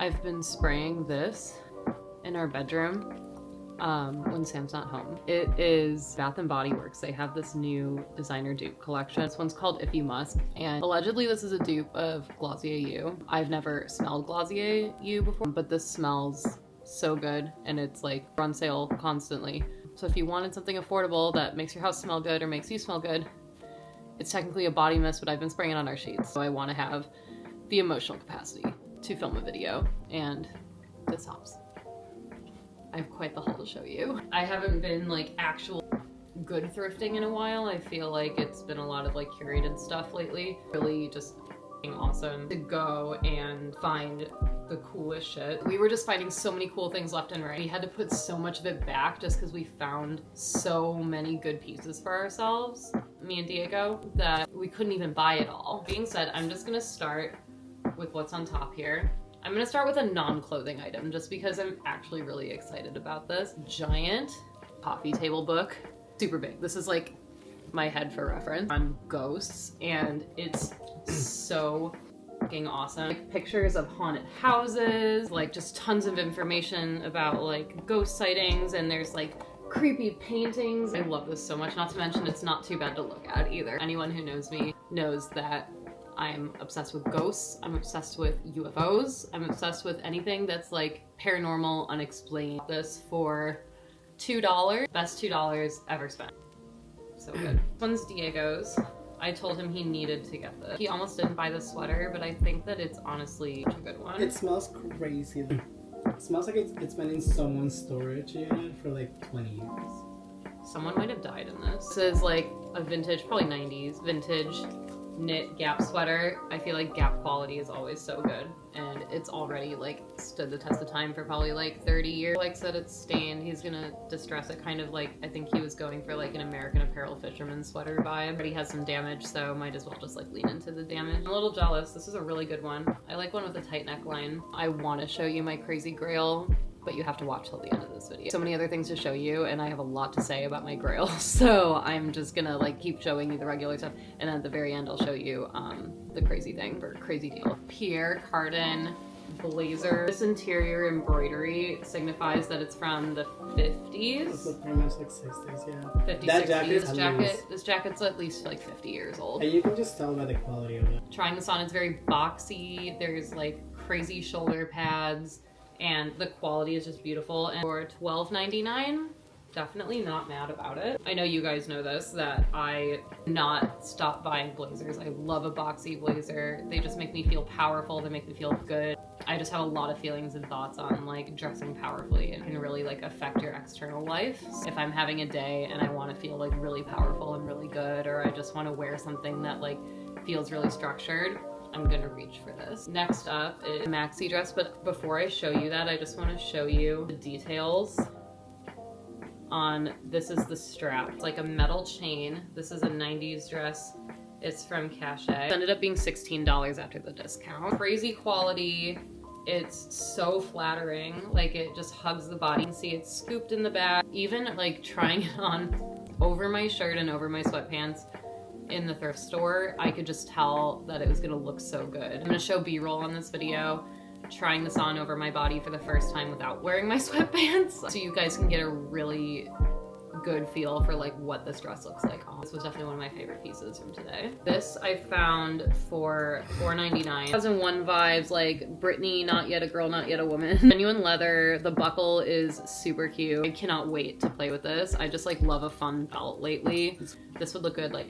I've been spraying this in our bedroom when Sam's not home. It is Bath & Body Works. They have this new designer dupe collection. This one's called If You Must, and allegedly this is a dupe of Glossier You. I've never smelled Glossier You before, but this smells so good, and it's like on sale constantly. So if you wanted something affordable that makes your house smell good or makes you smell good, it's technically a body mist, but I've been spraying it on our sheets. So I want to have the emotional capacity to film a video, and this helps. I have quite the haul to show you. I haven't been like actual good thrifting in a while. I feel like it's been a lot of like curated stuff lately. Really just awesome to go and find the coolest shit. We were just finding so many cool things left and right. We had to put so much of it back just because we found so many good pieces for ourselves, me and Diego, that we couldn't even buy it all. Being said, I'm just gonna start with what's on top here. I'm gonna start with a non-clothing item just because I'm actually really excited about this. Giant coffee table book, super big. This is like my head for reference on ghosts, and it's so fucking awesome. Like pictures of haunted houses, like just tons of information about like ghost sightings, and there's like creepy paintings. I love this so much, not to mention it's not too bad to look at either. Anyone who knows me knows that I'm obsessed with ghosts, I'm obsessed with UFOs, I'm obsessed with anything that's like paranormal, unexplained. This for $2, best $2 ever spent. So good. This one's Diego's. I told him he needed to get this. He almost didn't buy the sweater, but I think that it's honestly a good one. It smells crazy. It smells like it's been in someone's storage unit for like 20 years. Someone might have died in this. This is like a vintage, probably 90s, vintage knit Gap sweater. I feel like Gap quality is always so good, and it's already like stood the test of time for probably like 30 years. Like said it's stained, he's gonna distress it, kind of like I think he was going for like an American Apparel fisherman sweater vibe. Already has some damage, so might as well just like lean into the damage. I'm a little jealous. This is a really good one. I like one with a tight neckline. I want to show you my crazy grail, but you have to watch till the end of this video. So many other things to show you, and I have a lot to say about my grail, so I'm just gonna like keep showing you the regular stuff, and then at the very end I'll show you the crazy thing for crazy deal. Pierre Cardin blazer. This interior embroidery signifies that it's from the 50s. It's pretty much like 60s, yeah. 50s, that 60s. This jacket's at least like 50 years old. And you can just tell by the quality of it. Trying this on, it's very boxy. There's like crazy shoulder pads, and the quality is just beautiful. And for $12.99, definitely not mad about it. I know you guys know this, that I not stop buying blazers. I love a boxy blazer. They just make me feel powerful. They make me feel good. I just have a lot of feelings and thoughts on like dressing powerfully, and can really like affect your external life. If I'm having a day and I want to feel like really powerful and really good, or I just want to wear something that like feels really structured, I'm gonna reach for this. Next up is a maxi dress, but before I show you that, I just want to show you the details on this. Is the strap. It's like a metal chain. This is a 90s dress. It's from Cachet. It ended up being $16 after the discount. Crazy quality. It's so flattering. Like it just hugs the body. You can see it's scooped in the back. Even like trying it on over my shirt and over my sweatpants in the thrift store, I could just tell that it was gonna look so good. I'm gonna show B-roll on this video, trying this on over my body for the first time without wearing my sweatpants, so you guys can get a really good feel for like what this dress looks like on. This was definitely one of my favorite pieces from today. This I found for $4.99. 2001 vibes, like Britney, not yet a girl, not yet a woman. Genuine leather. The buckle is super cute. I cannot wait to play with this. I just like love a fun belt lately. This would look good like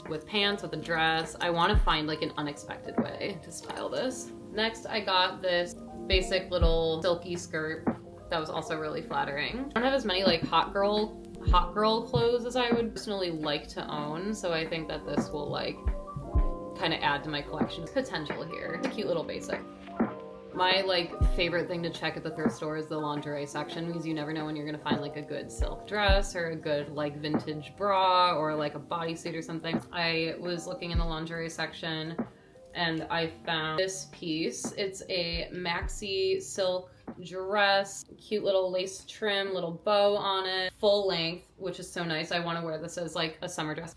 with pants, with a dress. I want to find like an unexpected way to style this. Next, I got this basic little silky skirt that was also really flattering. I don't have as many like hot girl clothes as I would personally like to own, so I think that this will like kind of add to my collection potential here. It's a cute little basic. My like favorite thing to check at the thrift store is the lingerie section, because you never know when you're gonna find like a good silk dress or a good like vintage bra or like a bodysuit or something. I was looking in the lingerie section and I found this piece. It's a maxi silk dress, cute little lace trim, little bow on it, full length, which is so nice. I want to wear this as like a summer dress.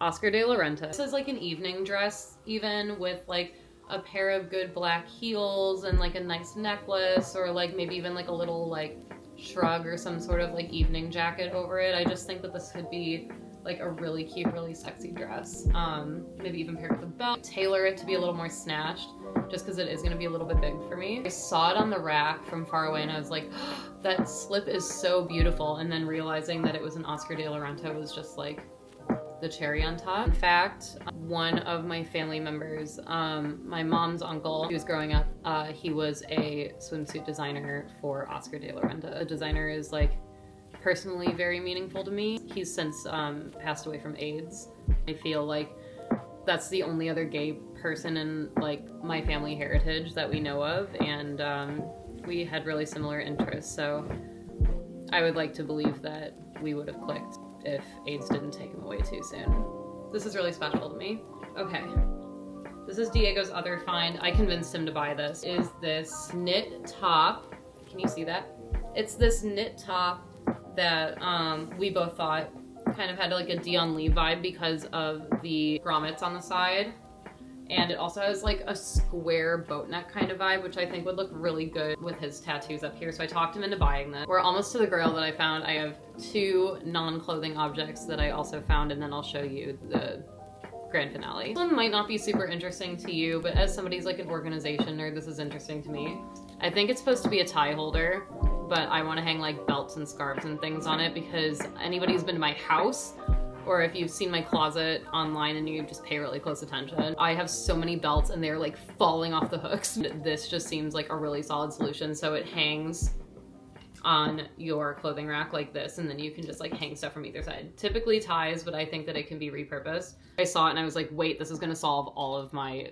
Oscar de la Renta. This is like an evening dress, even with like a pair of good black heels and like a nice necklace, or like maybe even like a little like shrug or some sort of like evening jacket over it. I just think that this could be like a really cute, really sexy dress. Maybe even pair it with a belt. Tailor it to be a little more snatched, just because it is going to be a little bit big for me. I saw it on the rack from far away and I was like, oh, that slip is so beautiful. And then realizing that it was an Oscar de la Renta was just like the cherry on top. In fact, one of my family members, my mom's uncle, he was growing up, he was a swimsuit designer for Oscar de la Renta. A designer is like personally very meaningful to me. He's since passed away from AIDS. I feel like that's the only other gay person in like my family heritage that we know of, and we had really similar interests, so I would like to believe that we would have clicked if AIDS didn't take him away too soon. This is really special to me. Okay, this is Diego's other find. I convinced him to buy this. Is this knit top. Can you see that? It's this knit top that we both thought kind of had like a Dion Lee vibe because of the grommets on the side. And it also has like a square boat neck kind of vibe, which I think would look really good with his tattoos up here. So I talked him into buying this. We're almost to the grail that I found. I have 2 non-clothing objects that I also found, and then I'll show you the grand finale. This one might not be super interesting to you, but as somebody's like an organization nerd, this is interesting to me. I think it's supposed to be a tie holder, but I want to hang like belts and scarves and things on it because anybody who's been to my house, or if you've seen my closet online and you just pay really close attention, I have so many belts and they're like falling off the hooks. This just seems like a really solid solution. So it hangs on your clothing rack like this, and then you can just like hang stuff from either side. Typically ties, but I think that it can be repurposed. I saw it and I was like, wait, this is gonna solve all of my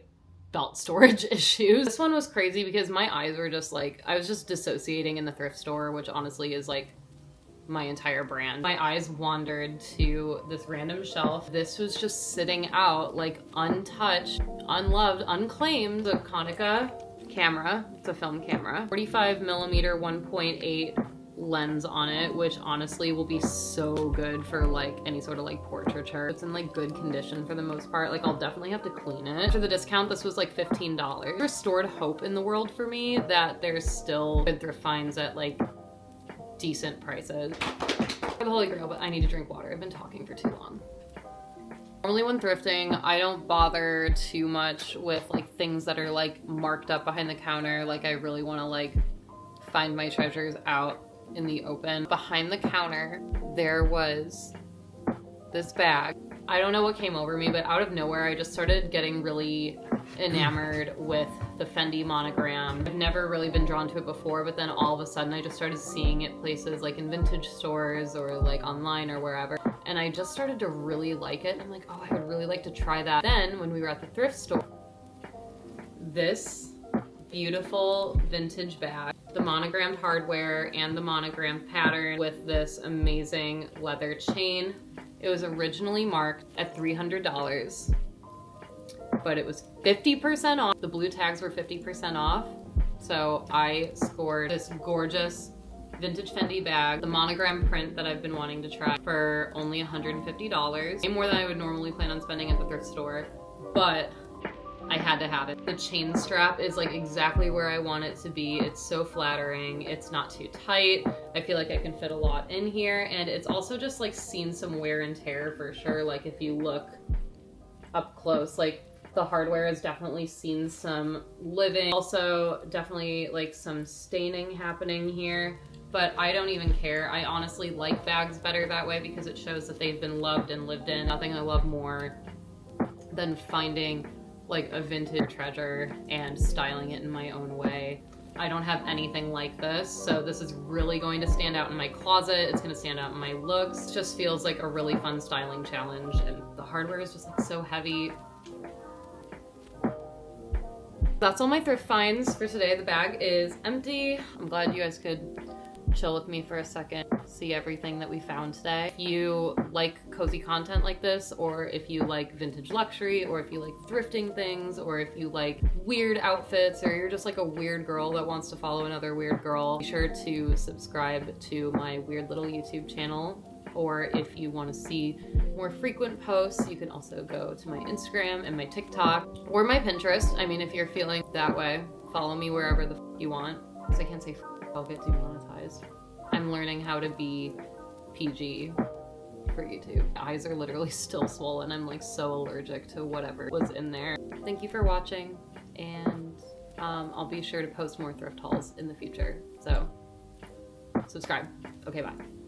belt storage issues. This one was crazy because my eyes were just like, I was just dissociating in the thrift store, which honestly is like my entire brand. My eyes wandered to this random shelf. This was just sitting out like untouched, unloved, unclaimed. The Konica camera, it's a film camera, 45 millimeter 1.8 lens on it, which honestly will be so good for like any sort of like portraiture. It's in like good condition for the most part. Like I'll definitely have to clean it. For the discount, this was like $15. Restored hope in the world for me that there's still good thrift finds at like decent prices. For the Holy Grail, but I need to drink water. I've been talking for too long. Normally when thrifting, I don't bother too much with like things that are like marked up behind the counter. Like I really want to like find my treasures out in the open. Behind the counter, there was this bag. I don't know what came over me, but out of nowhere, I just started getting really enamored with the Fendi monogram. I've never really been drawn to it before, but then all of a sudden I just started seeing it places like in vintage stores or like online or wherever. And I just started to really like it. I'm like, oh, I would really like to try that. Then when we were at the thrift store, this beautiful vintage bag, the monogrammed hardware and the monogrammed pattern with this amazing leather chain. It was originally marked at $300, but it was 50% off. The blue tags were 50% off. So I scored this gorgeous vintage Fendi bag, the monogram print that I've been wanting to try, for only $150. Way more than I would normally plan on spending at the thrift store, but I had to have it. The chain strap is like exactly where I want it to be. It's so flattering. It's not too tight. I feel like I can fit a lot in here. And it's also just like seen some wear and tear for sure. Like if you look up close, like the hardware has definitely seen some living. Also definitely like some staining happening here, but I don't even care. I honestly like bags better that way because it shows that they've been loved and lived in. Nothing I love more than finding like a vintage treasure and styling it in my own way. I don't have anything like this, so this is really going to stand out in my closet. It's going to stand out in my looks. It just feels like a really fun styling challenge, and the hardware is just like so heavy. That's all my thrift finds for today. The bag is empty. I'm glad you guys could chill with me for a second, see everything that we found today. If you like cozy content like this, or if you like vintage luxury, or if you like thrifting things, or if you like weird outfits, or you're just like a weird girl that wants to follow another weird girl, be sure to subscribe to my weird little YouTube channel. Or if you want to see more frequent posts, you can also go to my Instagram and my TikTok or my Pinterest. I mean, if you're feeling that way, follow me wherever the you want. Because I can't say I'll get demonetized. I'm learning how to be PG for YouTube. Eyes are literally still swollen. I'm like so allergic to whatever was in there. Thank you for watching, and I'll be sure to post more thrift hauls in the future. So subscribe. Okay, bye.